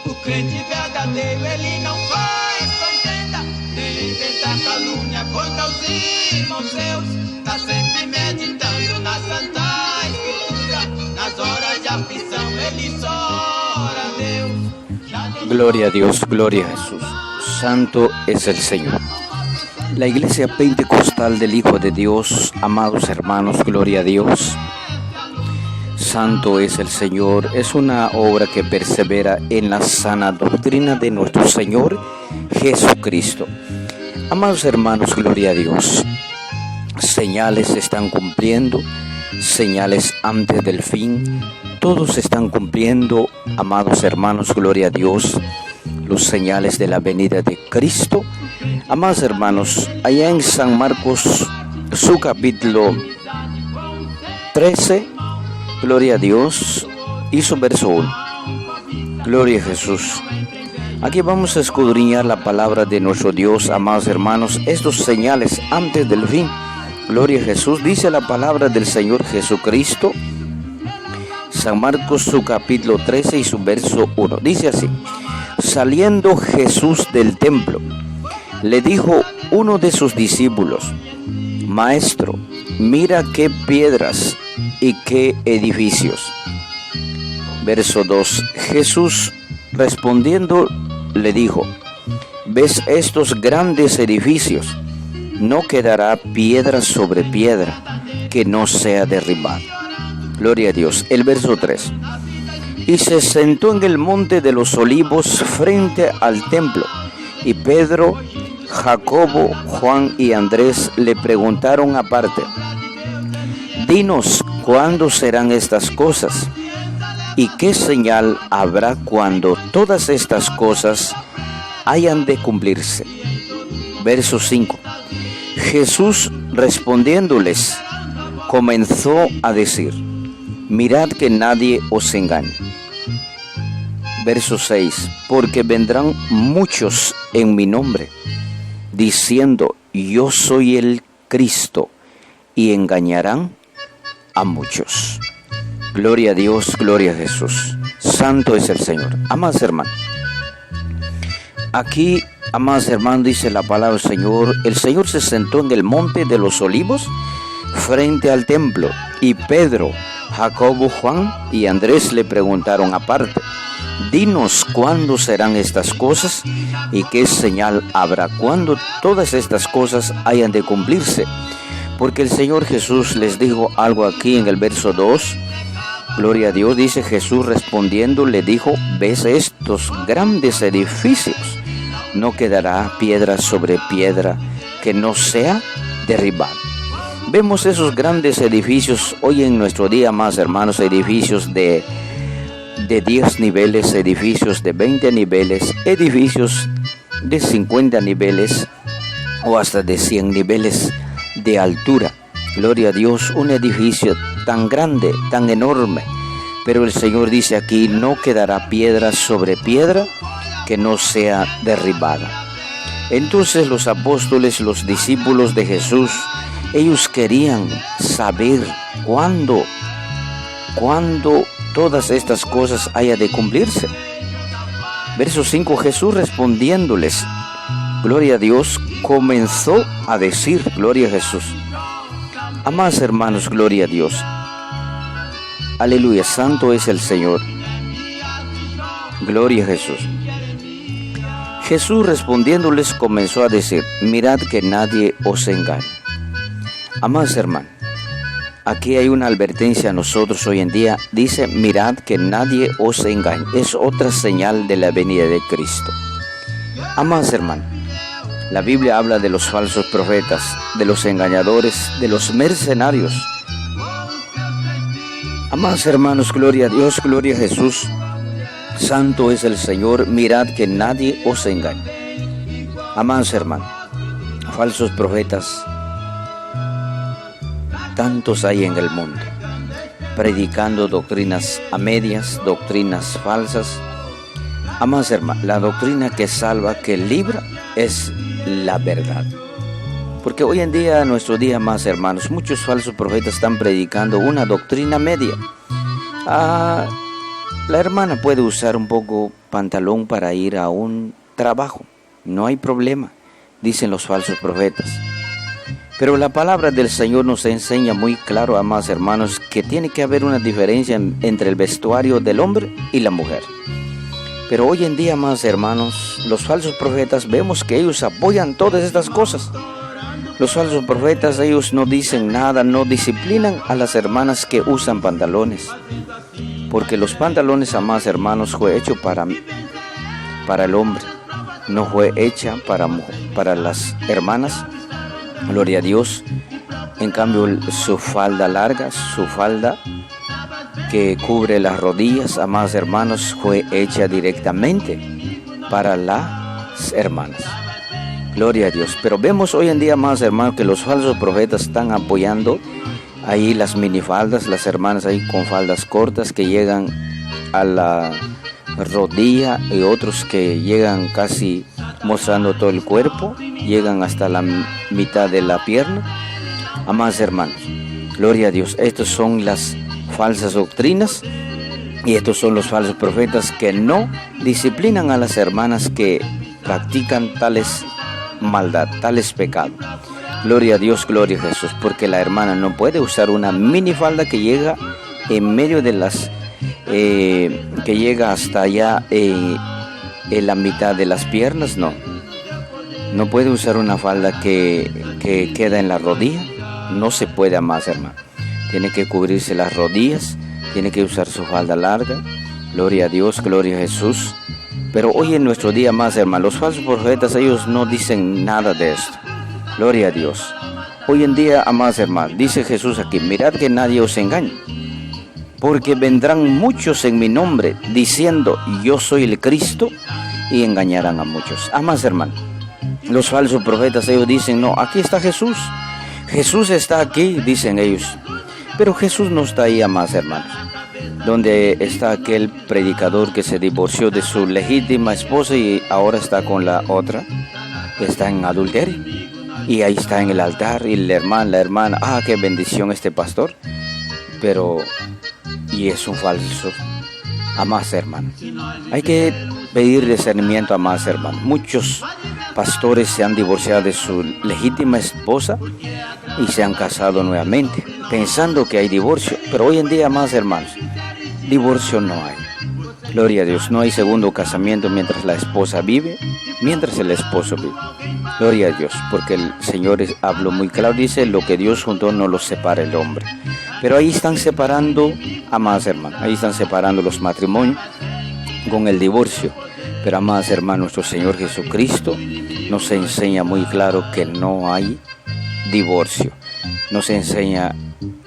O crente verdadeiro, ele não faz contenda, nem inventa calúnia contra os irmãos seus. Tá sempre meditando na Santa Escritura, nas horas de aflição ele só ora a Deus. Gloria a Dios, gloria a Jesús. Santo es el Señor. La Iglesia Pentecostal del Hijo de Dios, amados hermanos, gloria a Dios. Santo es el Señor, es una obra que persevera en la sana doctrina de nuestro Señor Jesucristo. Amados hermanos, gloria a Dios. Señales se están cumpliendo, señales antes del fin. Todos se están cumpliendo, amados hermanos, gloria a Dios, los señales de la venida de Cristo. Amados hermanos, allá en San Marcos, su capítulo 13, gloria a Dios, y su verso 1. Gloria a Jesús. Aquí vamos a escudriñar la palabra de nuestro Dios, amados hermanos, estos señales antes del fin. Gloria a Jesús, dice la palabra del Señor Jesucristo. San Marcos, su capítulo 13 y su verso 1. Dice así: saliendo Jesús del templo, le dijo uno de sus discípulos: Maestro, mira qué piedras y qué edificios. Verso 2. Jesús respondiendo le dijo: ¿ves estos grandes edificios? No quedará piedra sobre piedra que no sea derribada. Gloria a Dios. El verso 3. Y se sentó en el monte de los olivos frente al templo, y Pedro, Jacobo, Juan y Andrés le preguntaron aparte: dinos, ¿cuándo serán estas cosas? ¿Y qué señal habrá cuando todas estas cosas hayan de cumplirse? Verso 5. Jesús respondiéndoles, comenzó a decir: mirad que nadie os engañe. Verso 6. Porque vendrán muchos en mi nombre, diciendo: yo soy el Cristo, y engañarán a muchos. Gloria a Dios, gloria a Jesús. Santo es el Señor. Amados hermanos, aquí, amados hermanos, dice la palabra del Señor: el Señor se sentó en el monte de los olivos frente al templo, y Pedro, Jacobo, Juan y Andrés le preguntaron aparte: dinos, ¿cuándo serán estas cosas? ¿Y qué señal habrá cuando todas estas cosas hayan de cumplirse? Porque el Señor Jesús les dijo algo aquí en el verso 2. Gloria a Dios. Dice: Jesús respondiendo le dijo: ¿ves estos grandes edificios? No quedará piedra sobre piedra que no sea derribada. Vemos esos grandes edificios hoy en nuestro día, más hermanos, edificios de 10 niveles, edificios de 20 niveles, edificios de 50 niveles o hasta de 100 niveles de altura. Gloria a Dios, un edificio tan grande, tan enorme. Pero el Señor dice aquí: no quedará piedra sobre piedra que no sea derribada. Entonces los apóstoles, los discípulos de Jesús, ellos querían saber cuándo todas estas cosas haya de cumplirse. Verso 5. Jesús respondiéndoles, gloria a Dios, comenzó a decir, gloria a Jesús. Amados hermanos, gloria a Dios. Aleluya, santo es el Señor. Gloria a Jesús. Jesús respondiéndoles comenzó a decir: mirad que nadie os engañe. Amados hermanos, aquí hay una advertencia a nosotros hoy en día. Dice: mirad que nadie os engañe. Es otra señal de la venida de Cristo. Amados hermanos, la Biblia habla de los falsos profetas, de los engañadores, de los mercenarios. Amados hermanos, gloria a Dios, gloria a Jesús. Santo es el Señor. Mirad que nadie os engañe. Amados hermanos, falsos profetas, tantos hay en el mundo, predicando doctrinas a medias, doctrinas falsas. Amados hermanos, la doctrina que salva, que libra, es la verdad. Porque hoy en día, en nuestro día, amados hermanos, muchos falsos profetas están predicando una doctrina media. La hermana puede usar un poco pantalón para ir a un trabajo, no hay problema, dicen los falsos profetas. Pero la palabra del Señor nos enseña muy claro, amados hermanos, que tiene que haber una diferencia entre el vestuario del hombre y la mujer. Pero hoy en día, amados hermanos, los falsos profetas vemos que ellos apoyan todas estas cosas. Los falsos profetas, ellos no dicen nada, no disciplinan a las hermanas que usan pantalones. Porque los pantalones, amados hermanos, fue hecho para el hombre, no fue hecha para las hermanas. Gloria a Dios. En cambio, su falda larga, su falda que cubre las rodillas, amados hermanos, fue hecha directamente para las hermanas. Gloria a Dios. Pero vemos hoy en día, amados hermanos, que los falsos profetas están apoyando ahí las minifaldas, las hermanas ahí con faldas cortas que llegan a la rodilla, y otros que llegan casi mostrando todo el cuerpo, llegan hasta la mitad de la pierna. Amados hermanos, gloria a Dios, estas son las falsas doctrinas y estos son los falsos profetas que no disciplinan a las hermanas que practican tales maldad, tales pecados. Gloria a Dios, gloria a Jesús, porque la hermana no puede usar una minifalda que llega en medio de las que llega hasta allá en la mitad de las piernas. No puede usar una falda que queda en la rodilla. No se puede, más hermano. Tiene que cubrirse las rodillas, tiene que usar su falda larga. Gloria a Dios, gloria a Jesús. Pero hoy en nuestro día, más hermano, los falsos profetas, ellos no dicen nada de esto. Gloria a Dios. Hoy en día, amados hermanos, dice Jesús aquí: mirad que nadie os engañe, porque vendrán muchos en mi nombre diciendo yo soy el Cristo, y engañarán a muchos. Amados hermanos, los falsos profetas, ellos dicen: no, aquí está Jesús. Jesús está aquí, dicen ellos. Pero Jesús no está ahí, amados hermanos. Donde está aquel predicador que se divorció de su legítima esposa y ahora está con la otra, está en adulterio. Y ahí está en el altar, y la hermana, qué bendición este pastor. Pero, y es un falso. Amados hermanos, hay que pedir discernimiento, amados hermanos. Muchos pastores se han divorciado de su legítima esposa y se han casado nuevamente, pensando que hay divorcio. Pero hoy en día, amados hermanos, divorcio no hay. Gloria a Dios, no hay segundo casamiento mientras la esposa vive, mientras el esposo vive. Gloria a Dios, porque el Señor habló muy claro, dice: lo que Dios juntó no lo separa el hombre. Pero ahí están separando, amados hermanos, ahí están separando los matrimonios con el divorcio. Pero, amados hermanos, nuestro Señor Jesucristo nos enseña muy claro que no hay divorcio. Nos enseña,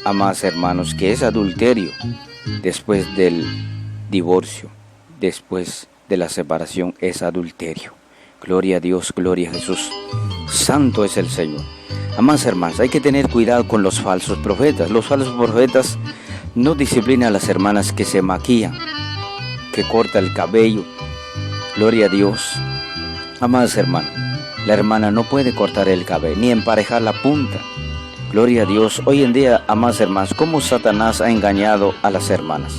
amados hermanos, que es adulterio después del divorcio, después de la separación, es adulterio. Gloria a Dios, gloria a Jesús. Santo es el Señor. Amados hermanos, hay que tener cuidado con los falsos profetas. Los falsos profetas no disciplinan a las hermanas que se maquillan, que cortan el cabello. Gloria a Dios. Amados hermanos, la hermana no puede cortar el cabello, ni emparejar la punta. Gloria a Dios. Hoy en día, amados hermanos, cómo Satanás ha engañado a las hermanas,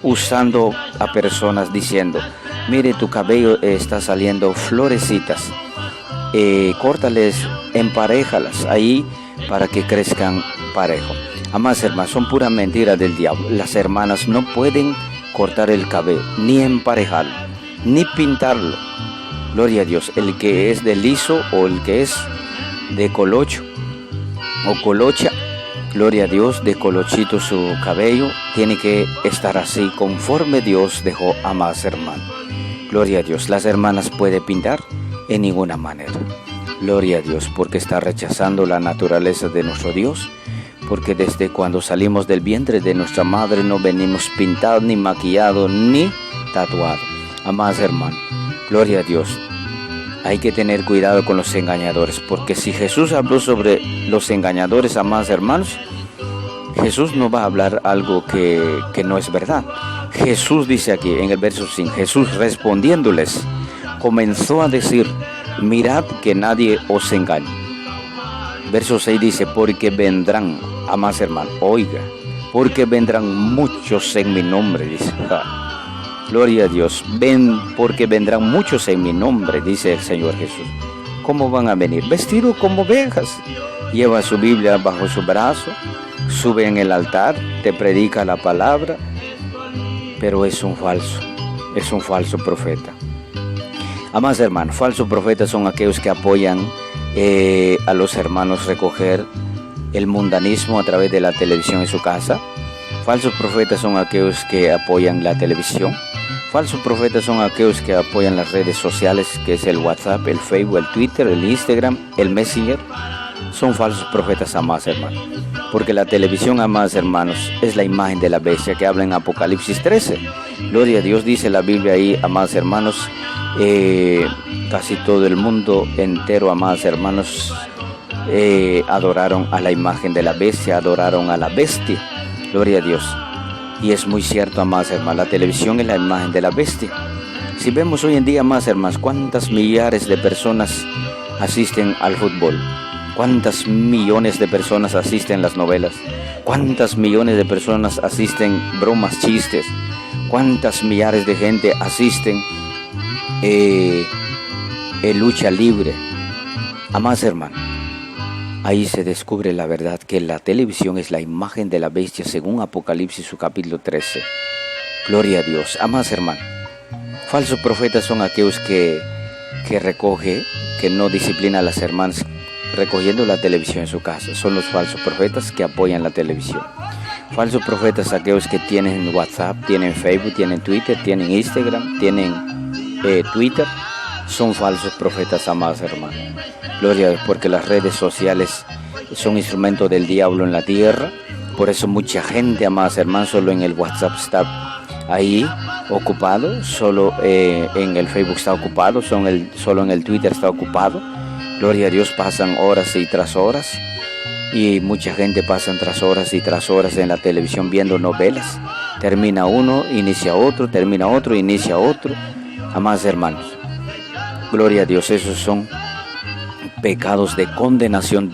usando a personas diciendo: mire, tu cabello está saliendo florecitas, córtales, emparéjalas ahí para que crezcan parejo. Amados hermanos, son pura mentira del diablo. Las hermanas no pueden cortar el cabello, ni emparejarlo, ni pintarlo. Gloria a Dios. El que es de liso o el que es de colocho o colocha, gloria a Dios, de colochito su cabello, tiene que estar así conforme Dios dejó, amados hermanos. Gloria a Dios. Las hermanas pueden pintar en ninguna manera. Gloria a Dios, porque está rechazando la naturaleza de nuestro Dios, porque desde cuando salimos del vientre de nuestra madre no venimos pintados, ni maquillados, ni tatuados. Amados hermanos, gloria a Dios. Hay que tener cuidado con los engañadores, porque si Jesús habló sobre los engañadores, amados hermanos, Jesús no va a hablar algo que no es verdad. Jesús dice aquí en el verso 5, Jesús respondiéndoles, comenzó a decir, mirad que nadie os engañe. Verso 6 dice, porque vendrán, amados hermanos, oiga, porque vendrán muchos en mi nombre, dice. Gloria a Dios, porque vendrán muchos en mi nombre, dice el Señor Jesús. ¿Cómo van a venir? Vestidos como ovejas. Lleva su Biblia bajo su brazo, sube en el altar, te predica la palabra, pero es un falso profeta. Amados hermanos, falsos profetas son aquellos que apoyan a los hermanos recoger el mundanismo a través de la televisión en su casa. Falsos profetas son aquellos que apoyan la televisión. Falsos profetas son aquellos que apoyan las redes sociales, que es el WhatsApp, el Facebook, el Twitter, el Instagram, el Messenger. Son falsos profetas, amados hermanos. Porque la televisión, amados hermanos, es la imagen de la bestia que habla en Apocalipsis 13. Gloria a Dios, dice la Biblia ahí, amados hermanos, casi todo el mundo entero, amados hermanos, adoraron a la imagen de la bestia, adoraron a la bestia. Gloria a Dios. Y es muy cierto, amados hermanos, la televisión es la imagen de la bestia. Si vemos hoy en día, amados hermanos, cuántas millares de personas asisten al fútbol, cuántas millones de personas asisten a las novelas, cuántas millones de personas asisten bromas, chistes, cuántas millares de gente asisten lucha libre. Amados hermanos, ahí se descubre la verdad que la televisión es la imagen de la bestia según Apocalipsis su capítulo 13. Gloria a Dios. Amados hermanos, falsos profetas son aquellos que recoge, que no disciplina a las hermanas recogiendo la televisión en su casa. Son los falsos profetas que apoyan la televisión. Falsos profetas aquellos que tienen WhatsApp, tienen Facebook, tienen Twitter, tienen Instagram, tienen Twitter. Son falsos profetas, amados hermanos. Gloria a Dios, porque las redes sociales son instrumentos del diablo en la tierra. Por eso mucha gente, amados hermanos, solo en el WhatsApp está ahí ocupado, solo en el Facebook está ocupado, solo en el Twitter está ocupado. Gloria a Dios, pasan horas y tras horas. Y mucha gente pasa tras horas y tras horas en la televisión viendo novelas. Termina uno, inicia otro, termina otro, inicia otro. Amados hermanos, gloria a Dios, esos son pecados de condenación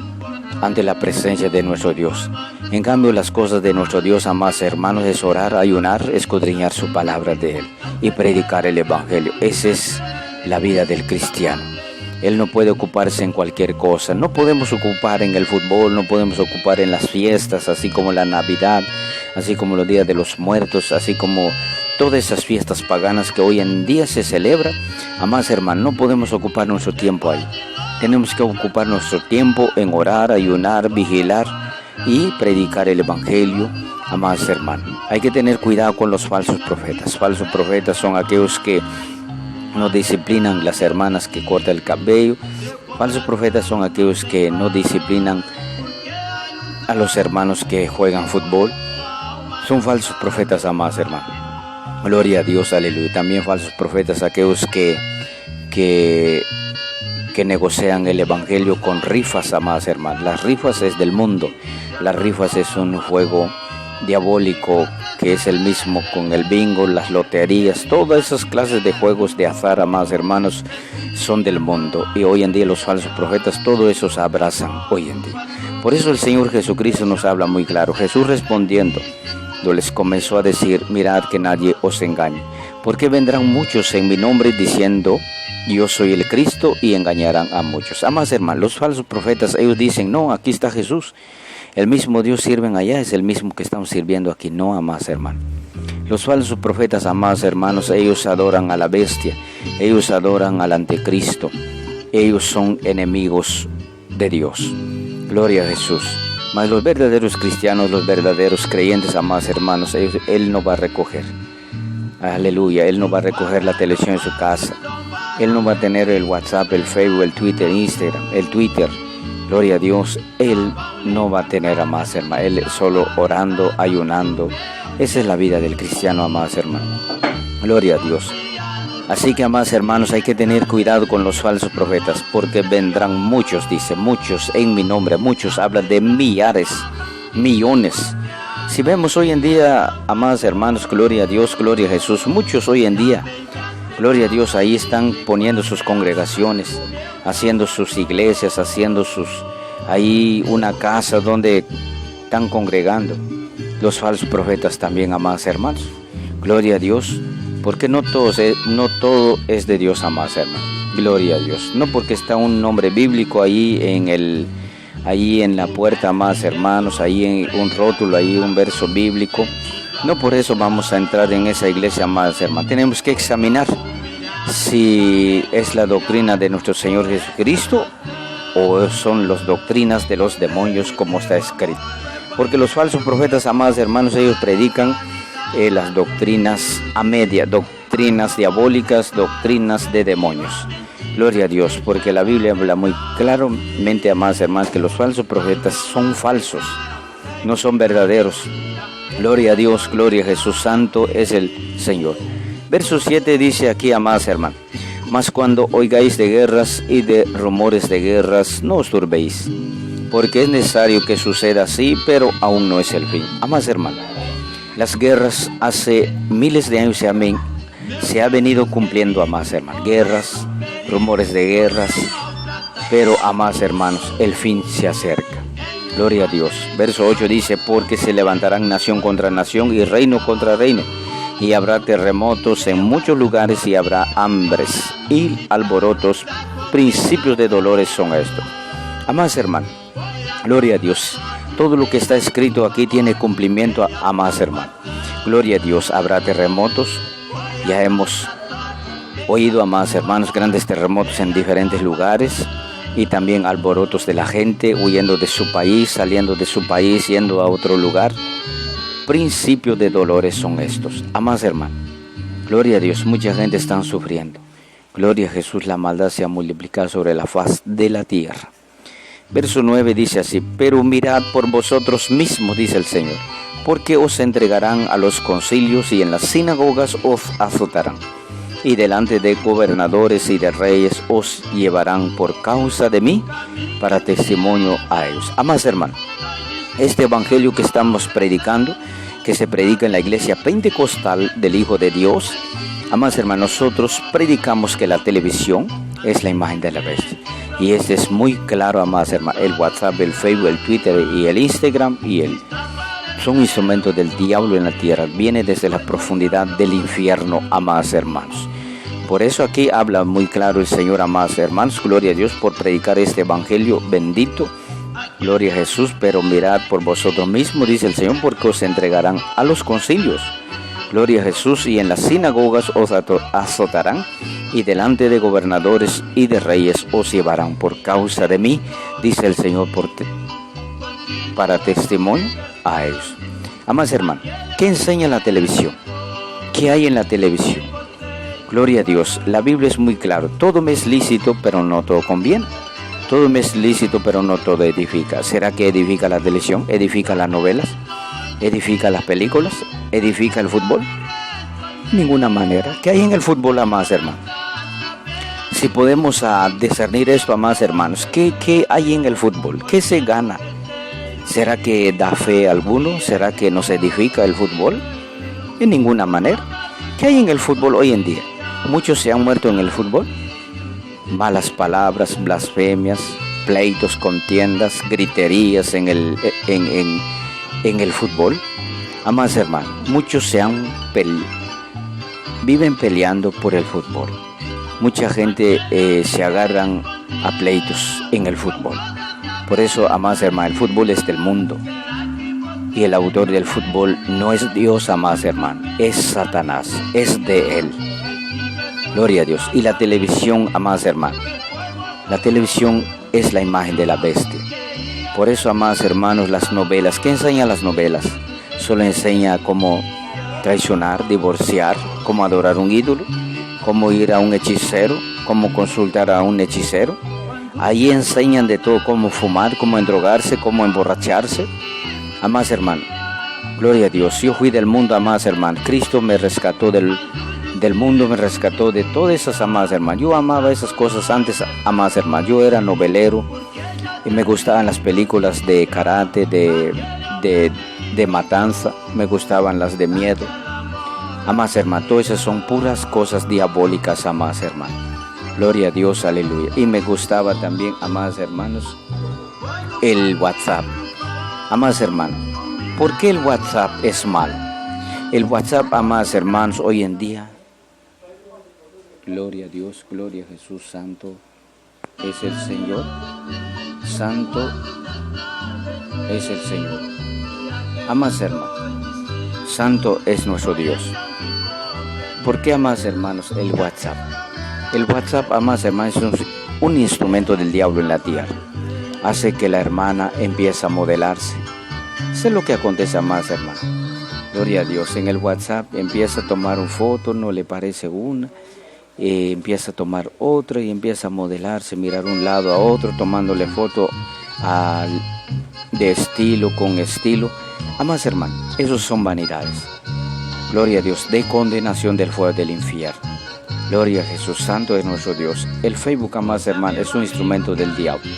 ante la presencia de nuestro Dios. En cambio, las cosas de nuestro Dios, amados hermanos, es orar, ayunar, escudriñar su palabra de Él y predicar el Evangelio. Esa es la vida del cristiano. Él no puede ocuparse en cualquier cosa. No podemos ocupar en el fútbol, no podemos ocupar en las fiestas, así como la Navidad, así como los días de los muertos, así como todas esas fiestas paganas que hoy en día se celebran. Amados hermanos, no podemos ocupar nuestro tiempo ahí. Tenemos que ocupar nuestro tiempo en orar, ayunar, vigilar y predicar el Evangelio. Amados hermanos, hay que tener cuidado con los falsos profetas. Falsos profetas son aquellos que no disciplinan las hermanas que cortan el cabello. Falsos profetas son aquellos que no disciplinan a los hermanos que juegan fútbol. Son falsos profetas, amados hermanos. Gloria a Dios, aleluya. También falsos profetas aquellos que negocian el Evangelio con rifas, amados hermanos. Las rifas es del mundo. Las rifas es un juego diabólico que es el mismo con el bingo, las loterías, todas esas clases de juegos de azar, amados hermanos, son del mundo. Y hoy en día los falsos profetas, todo eso se abrazan hoy en día. Por eso el Señor Jesucristo nos habla muy claro. Jesús respondiendo, les comenzó a decir, mirad que nadie os engañe, porque vendrán muchos en mi nombre diciendo, yo soy el Cristo, y engañarán a muchos. Amados hermanos, los falsos profetas, ellos dicen, no, aquí está Jesús. El mismo Dios sirven allá, es el mismo que estamos sirviendo aquí. No, amados hermanos. Los falsos profetas, amados hermanos, ellos adoran a la bestia, ellos adoran al anticristo, ellos son enemigos de Dios. Gloria a Jesús. Mas los verdaderos cristianos, los verdaderos creyentes, amados hermanos, Él no va a recoger. Aleluya, Él no va a recoger la televisión en su casa. Él no va a tener el WhatsApp, el Facebook, el Twitter, Instagram, el Twitter. Gloria a Dios, Él no va a tener, amados hermanos. Él solo orando, ayunando. Esa es la vida del cristiano, amados hermanos. Gloria a Dios. Así que, amados hermanos, hay que tener cuidado con los falsos profetas, porque vendrán muchos, dice, muchos en mi nombre. Muchos hablan de millares, millones. Si vemos hoy en día, amados hermanos, gloria a Dios, gloria a Jesús, muchos hoy en día, gloria a Dios, ahí están poniendo sus congregaciones, haciendo sus iglesias, haciendo ahí una casa donde están congregando. Los falsos profetas también, amados hermanos, gloria a Dios, porque no todo es de Dios, amados hermanos, gloria a Dios. No porque está un nombre bíblico ahí en la puerta, amados hermanos, ahí en un rótulo, ahí un verso bíblico, no por eso vamos a entrar en esa iglesia, amados hermanos. Tenemos que examinar si es la doctrina de nuestro Señor Jesucristo o son las doctrinas de los demonios, como está escrito. Porque los falsos profetas, amados hermanos, ellos predican las doctrinas a media, doctrinas diabólicas, doctrinas de demonios. Gloria a Dios, porque la Biblia habla muy claramente, amados hermanos, que los falsos profetas son falsos, no son verdaderos. Gloria a Dios, gloria a Jesús, santo es el Señor. Verso 7 dice aquí, amados hermanos: mas cuando oigáis de guerras y de rumores de guerras, no os turbéis, porque es necesario que suceda así, pero aún no es el fin. Amados hermanos, las guerras hace miles de años se ha venido cumpliendo, amados hermanos. Guerras, rumores de guerras, pero, amados hermanos, el fin se acerca. Gloria a Dios. Verso 8 dice: porque se levantarán nación contra nación y reino contra reino, y habrá terremotos en muchos lugares y habrá hambres y alborotos. Principios de dolores son estos. Amados hermanos, gloria a Dios. Todo lo que está escrito aquí tiene cumplimiento, amados hermanos. Gloria a Dios. Habrá terremotos. Ya hemos oído, amados hermanos, grandes terremotos en diferentes lugares, y también alborotos de la gente huyendo de su país, saliendo de su país, yendo a otro lugar. Principios de dolores son estos, amados hermanos. Gloria a Dios. Mucha gente está sufriendo. Gloria a Jesús. La maldad se ha multiplicado sobre la faz de la tierra. Verso 9 dice así: pero mirad por vosotros mismos, dice el Señor, porque os entregarán a los concilios y en las sinagogas os azotarán, y delante de gobernadores y de reyes os llevarán por causa de mí para testimonio a ellos. Amados hermanos, este evangelio que estamos predicando, que se predica en la iglesia pentecostal del Hijo de Dios, amados hermanos, nosotros predicamos que la televisión es la imagen de la bestia. Y este es muy claro, amados hermanos. El WhatsApp, el Facebook, el Twitter y el Instagram son instrumentos del diablo en la tierra. Viene desde la profundidad del infierno, amados hermanos. Por eso aquí habla muy claro el Señor, amados hermanos. Gloria a Dios por predicar este evangelio bendito. Gloria a Jesús. Pero mirad por vosotros mismos, dice el Señor, porque os entregarán a los concilios. Gloria a Jesús. Y en las sinagogas os azotarán, y delante de gobernadores y de reyes os llevarán por causa de mí, dice el Señor, para testimonio a ellos. Amados hermanos, ¿qué enseña la televisión? ¿Qué hay en la televisión? Gloria a Dios. La Biblia es muy clara. Todo me es lícito, pero no todo conviene. Todo me es lícito, pero no todo edifica. ¿Será que edifica la televisión? ¿Edifica las novelas? ¿Edifica las películas? ¿Edifica el fútbol? Ninguna manera. ¿Qué hay en el fútbol, amados hermanos? Si podemos discernir esto, amados hermanos, ¿qué hay en el fútbol? ¿Qué se gana? ¿Será que da fe a alguno? ¿Será que nos edifica el fútbol? En ninguna manera. ¿Qué hay en el fútbol hoy en día? Muchos se han muerto en el fútbol. Malas palabras, blasfemias, pleitos, contiendas, griterías en el fútbol. Amados hermanos, muchos viven peleando por el fútbol. Mucha gente se agarran a pleitos en el fútbol. Por eso, amados hermanos, el fútbol es del mundo. Y el autor del fútbol no es Dios, amados hermanos, es Satanás, es de él. Gloria a Dios. Y la televisión, amados hermanos, la televisión es la imagen de la bestia. Por eso, amados hermanos, las novelas, ¿qué enseñan las novelas? Solo enseña cómo traicionar, divorciar, cómo adorar un ídolo, cómo ir a un hechicero, cómo consultar a un hechicero. Ahí enseñan de todo, cómo fumar, cómo endrogarse, cómo emborracharse. Amados hermanos, gloria a Dios. Yo fui del mundo, amados hermanos. Cristo me rescató del mundo, me rescató de todas esas, amadas hermanos. Yo amaba esas cosas antes, amadas hermanos. Yo era novelero y me gustaban las películas de karate, de de matanza, me gustaban las de miedo. Amados hermanos, todas esas son puras cosas diabólicas, amados hermanos. Gloria a Dios, aleluya. Y me gustaba también, amados hermanos, el WhatsApp. Amados hermanos, ¿por qué el WhatsApp es malo? El WhatsApp, amados hermanos, hoy en día, gloria a Dios, gloria a Jesús, santo es el Señor, santo es el Señor. Amados hermanos, santo es nuestro Dios. ¿Por qué, amados hermanos, el WhatsApp? El WhatsApp, amados hermanos, es un instrumento del diablo en la tierra. Hace que la hermana empiece a modelarse. Eso es lo que acontece, amados hermanos. Gloria a Dios. En el WhatsApp empieza a tomar una foto, no le parece una, empieza a tomar otra y empieza a modelarse, mirar un lado a otro, tomándole foto de estilo con estilo. Amados hermanos, esos son vanidades. Gloria a Dios, de condenación del fuego del infierno. Gloria a Jesús, santo es nuestro Dios. El Facebook, amados hermanos, es un instrumento del diablo.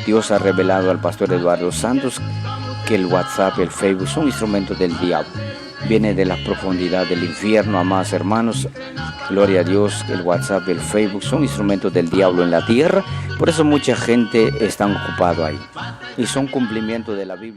Dios ha revelado al pastor Eduardo Santos que el WhatsApp, el Facebook son instrumentos del diablo. Viene de la profundidad del infierno, amados hermanos. Gloria a Dios, el WhatsApp, el Facebook son instrumentos del diablo en la tierra. Por eso mucha gente está ocupada ahí. Y son cumplimientos de la Biblia.